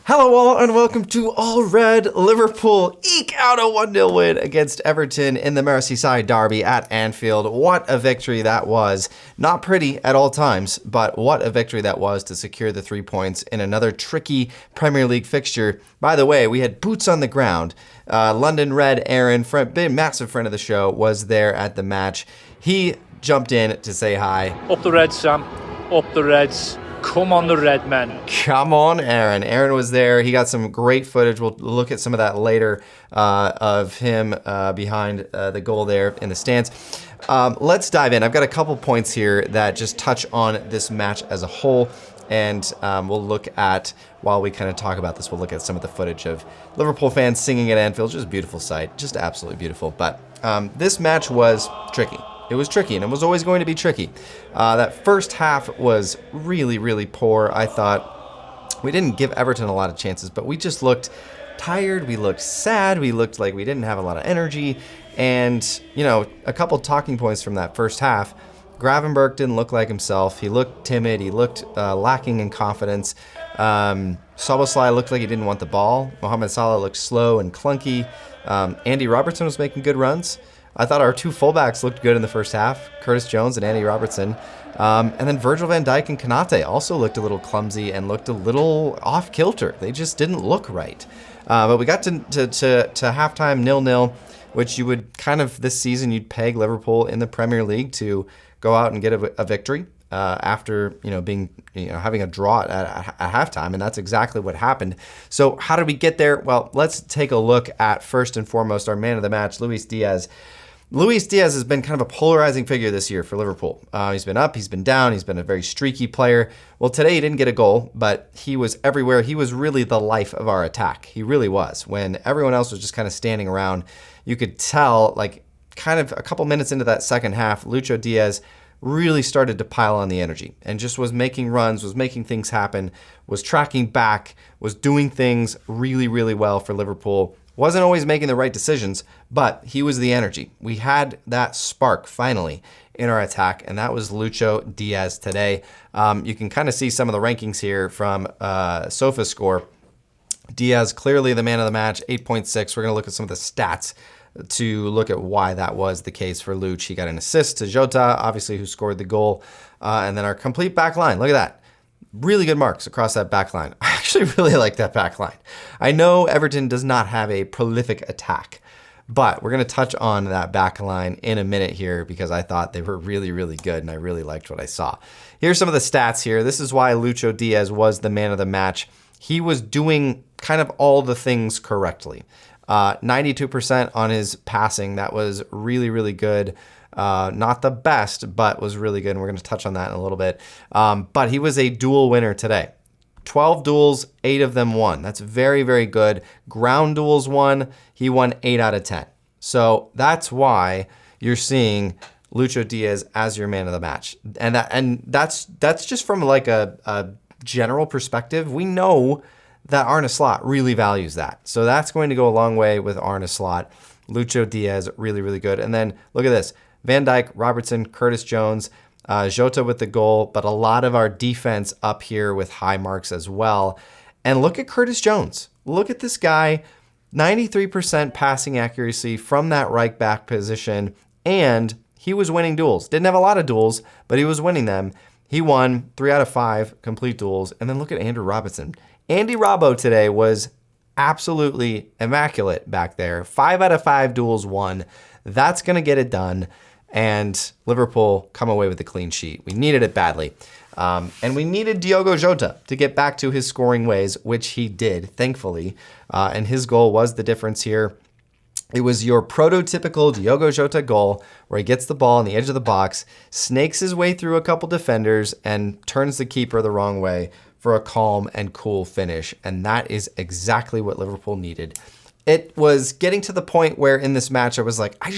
Hello all and welcome to All Red. Liverpool eke out a 1-0 win against Everton in the Merseyside derby at Anfield. What a victory that was. Not pretty at all times, but what a victory that was to secure the 3 points in another tricky Premier League fixture. By the way, we had boots on the ground. London Red Aaron, massive friend of the show, was there at the match. He jumped in to say hi. Up the Reds, Sam. Up the Reds. Come on, the red men. Come on, Aaron. Aaron was there. He got some great footage. We'll look at some of that later of him behind the goal there in the stands. Let's dive in. I've got a couple points here that just touch on this match as a whole. And we'll look at, while we kind of talk about this, we'll look at some of the footage of Liverpool fans singing at Anfield. Just a beautiful sight. Just absolutely beautiful. But this match was tricky. It was tricky, and it was always going to be tricky. That first half was really, really poor. I thought we didn't give Everton a lot of chances, but we just looked tired. We looked sad. We looked like we didn't have a lot of energy. And, you know, a couple talking points from that first half. Gravenberch didn't look like himself. He looked timid. He looked lacking in confidence. Szoboszlai looked like he didn't want the ball. Mohamed Salah looked slow and clunky. Andy Robertson was making good runs. I thought our two fullbacks looked good in the first half, Curtis Jones and Andy Robertson. And then Virgil van Dijk and Konate also looked a little clumsy and looked a little off kilter. They just didn't look right. But we got to halftime 0-0, which you would kind of this season you'd peg Liverpool in the Premier League to go out and get a victory after having a draw at halftime, and that's exactly what happened. So how did we get there? Well, let's take a look at first and foremost our man of the match, Luis Diaz. Luis Diaz has been kind of a polarizing figure this year for Liverpool. He's been up, he's been down, he's been a very streaky player. Well, today he didn't get a goal, but he was everywhere. He was really the life of our attack. He really was. When everyone else was just kind of standing around, you could tell, like, kind of a couple minutes into that second half, Lucho Diaz really started to pile on the energy and just was making runs, was making things happen, was tracking back, was doing things really, really well for Liverpool. Wasn't always making the right decisions, but he was the energy. We had that spark finally in our attack, and that was Lucho Diaz today. You can kind of see some of the rankings here from SofaScore. Diaz clearly the man of the match, 8.6. We're going to look at some of the stats to look at why that was the case for Luch. He got an assist to Jota, obviously, who scored the goal. And then our complete back line. Look at that. Really good marks across that back line. I actually really like that back line. I know Everton does not have a prolific attack, but we're going to touch on that back line in a minute here because I thought they were really, really good and I really liked what I saw. Here's some of the stats here. This is why Lucho Diaz was the man of the match. He was doing kind of all the things correctly. 92% on his passing. That was really, really good. Not the best, but was really good. And we're going to touch on that in a little bit. But he was a duel winner today. 12 duels, 8 of them won. That's very, very good. Ground duels won. He won 8 out of 10. So that's why you're seeing Lucho Diaz as your man of the match. And that's just from like a general perspective. We know that Arne Slot really values that. So that's going to go a long way with Arne Slot. Lucho Diaz, really, really good. And then look at this. Van Dijk, Robertson, Curtis Jones, Jota with the goal, but a lot of our defense up here with high marks as well. And look at Curtis Jones. Look at this guy, 93% passing accuracy from that right back position, and he was winning duels. Didn't have a lot of duels, but he was winning them. He won 3 out of 5 complete duels. And then look at Andrew Robertson. Andy Robbo today was absolutely immaculate back there. 5 out of 5 duels won. That's going to get it done. And Liverpool come away with a clean sheet. We needed it badly. And we needed Diogo Jota to get back to his scoring ways, which he did, thankfully. And his goal was the difference here. It was your prototypical Diogo Jota goal where he gets the ball on the edge of the box, snakes his way through a couple defenders, and turns the keeper the wrong way for a calm and cool finish. And that is exactly what Liverpool needed. It was getting to the point where in this match I was like, I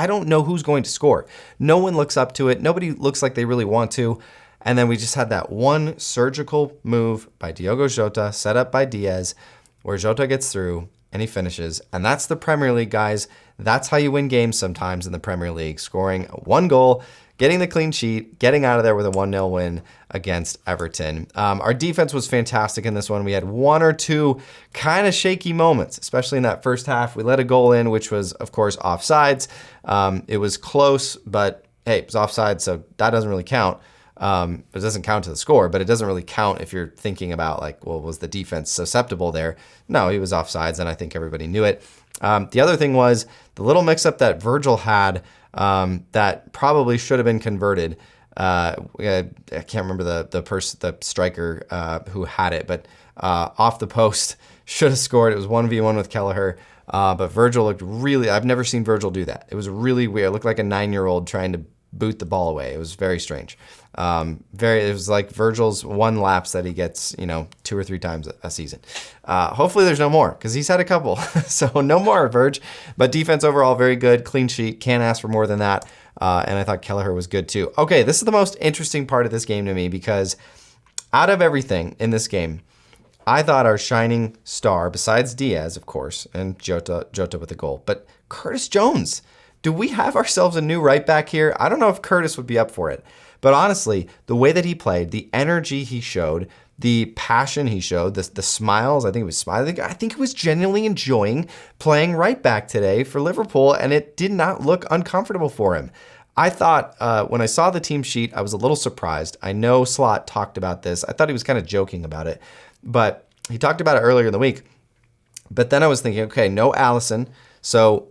don't know who's going to score. No one looks up to it. Nobody looks like they really want to. And then we just had that one surgical move by Diogo Jota, set up by Diaz, where Jota gets through, and he finishes. And that's the Premier League, guys. That's how you win games sometimes in the Premier League, scoring 1 goal, getting the clean sheet, getting out of there with a 1-0 win against Everton. Our defense was fantastic in this one. We had 1 or 2 kind of shaky moments, especially in that first half. We let a goal in, which was, of course, offsides. It was close, but hey, it was offside, so that doesn't really count. It doesn't count to the score, but it doesn't really count if you're thinking about like, well, was the defense susceptible there? No, he was offsides, and I think everybody knew it. The other thing was the little mix-up that Virgil had that probably should have been converted. I can't remember the striker who had it, but off the post should have scored. It was 1v1 with Kelleher, but Virgil looked really. I've never seen Virgil do that. It was really weird. It looked like a 9-year-old trying to boot the ball away. It was very strange. It was like Virgil's 1 lapse that he gets, 2 or 3 times a season. Hopefully there's no more, because he's had a couple. So no more, Virg. But defense overall, very good. Clean sheet. Can't ask for more than that. And I thought Kelleher was good too. Okay, this is the most interesting part of this game to me, because out of everything in this game, I thought our shining star, besides Diaz, of course, and Jota with the goal, but Curtis Jones. Do we have ourselves a new right back here? I don't know if Curtis would be up for it. But honestly, the way that he played, the energy he showed, the passion he showed, the smiles, I think he was smiling. I think he was genuinely enjoying playing right back today for Liverpool, and it did not look uncomfortable for him. I thought when I saw the team sheet, I was a little surprised. I know Slot talked about this. I thought he was kind of joking about it, but he talked about it earlier in the week. But then I was thinking, okay, no Alisson. So,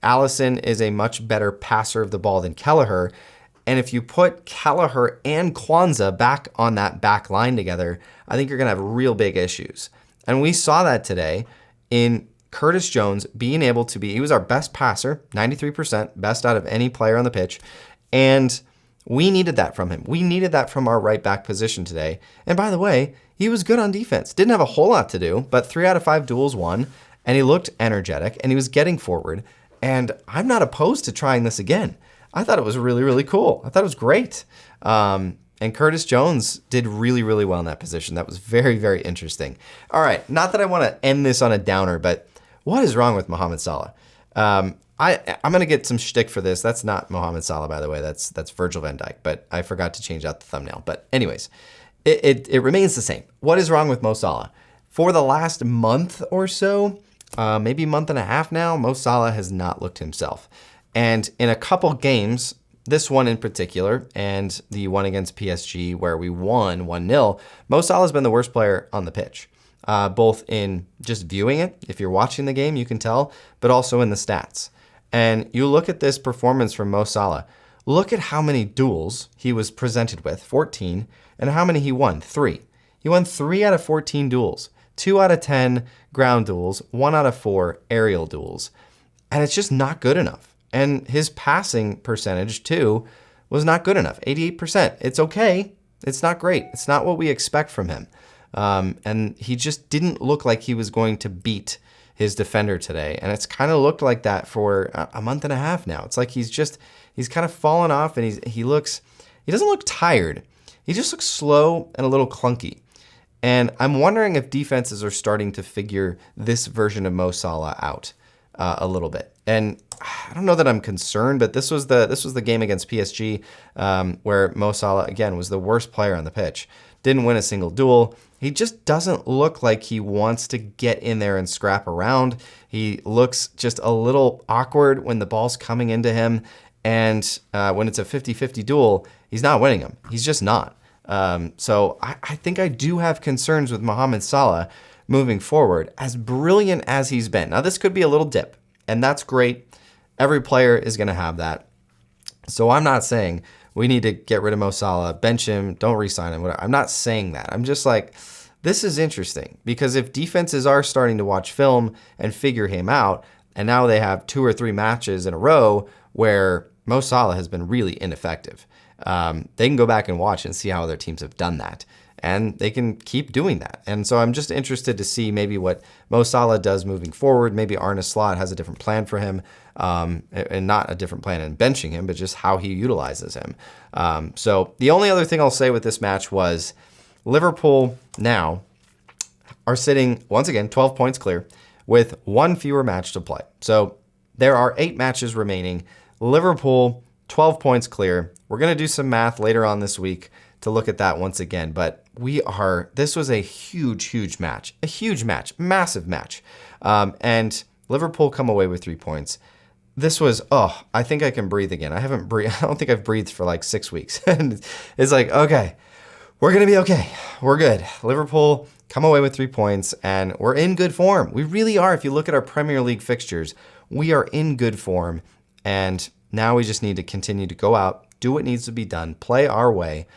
Alisson is a much better passer of the ball than Kelleher. And if you put Kelleher and Kwanzaa back on that back line together, I think you're going to have real big issues. And we saw that today in Curtis Jones being able to be, he was our best passer, 93%, best out of any player on the pitch. And we needed that from him. We needed that from our right back position today. And by the way, he was good on defense. Didn't have a whole lot to do, but 3 out of 5 duels won. And he looked energetic and he was getting forward. And I'm not opposed to trying this again. I thought it was really, really cool. I thought it was great. And Curtis Jones did really, really well in that position. That was very, very interesting. All right, not that I want to end this on a downer, but what is wrong with Mohamed Salah? I'm going to get some shtick for this. That's not Mohamed Salah, by the way. That's Virgil van Dijk, but I forgot to change out the thumbnail. But anyways, it remains the same. What is wrong with Mo Salah? For the last month or so, maybe a month and a half now, Mo Salah has not looked himself. And in a couple games, this one in particular, and the one against PSG where we won 1-0, Mo Salah's been the worst player on the pitch, both in just viewing it. If you're watching the game, you can tell, but also in the stats. And you look at this performance from Mo Salah. Look at how many duels he was presented with, 14, and how many he won, 3. He won 3 out of 14 duels, 2 out of 10 ground duels, 1 out of 4 aerial duels. And it's just not good enough. And his passing percentage, too, was not good enough, 88%. It's okay. It's not great. It's not what we expect from him. And he just didn't look like he was going to beat his defender today. And it's kind of looked like that for a month and a half now. It's like he's kind of fallen off, and he doesn't look tired. He just looks slow and a little clunky. And I'm wondering if defenses are starting to figure this version of Mo Salah out a little bit. And I don't know that I'm concerned, but this was the game against PSG where Mo Salah, again, was the worst player on the pitch. Didn't win a single duel. He just doesn't look like he wants to get in there and scrap around. He looks just a little awkward when the ball's coming into him. And when it's a 50-50 duel, he's not winning them. He's just not. So I think I do have concerns with Mohamed Salah moving forward, as brilliant as he's been. Now, this could be a little dip, and that's great. Every player is going to have that. So I'm not saying we need to get rid of Mo Salah, bench him, don't re-sign him, whatever. I'm not saying that. I'm just like, this is interesting, because if defenses are starting to watch film and figure him out, and now they have 2 or 3 matches in a row where Mo Salah has been really ineffective, they can go back and watch and see how other teams have done that. And they can keep doing that. And so I'm just interested to see maybe what Mo Salah does moving forward. Maybe Arne Slot has a different plan for him, and not a different plan in benching him, but just how he utilizes him. So the only other thing I'll say with this match was Liverpool now are sitting, once again, 12 points clear. with one fewer match to play. So there are 8 matches remaining. Liverpool, 12 points clear. We're going to do some math later on this week to look at that once again. But this was a huge match. A huge match. Massive match. And Liverpool come away with 3 points. This was, I think I can breathe again. I don't think I've breathed for like 6 weeks. And it's like, okay, we're going to be okay. We're good. Liverpool come away with 3 points and we're in good form. We really are. If you look at our Premier League fixtures, we are in good form. And now we just need to continue to go out, do what needs to be done, play our way,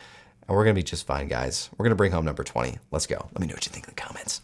and we're going to be just fine, guys. We're going to bring home number 20. Let's go. Let me know what you think in the comments.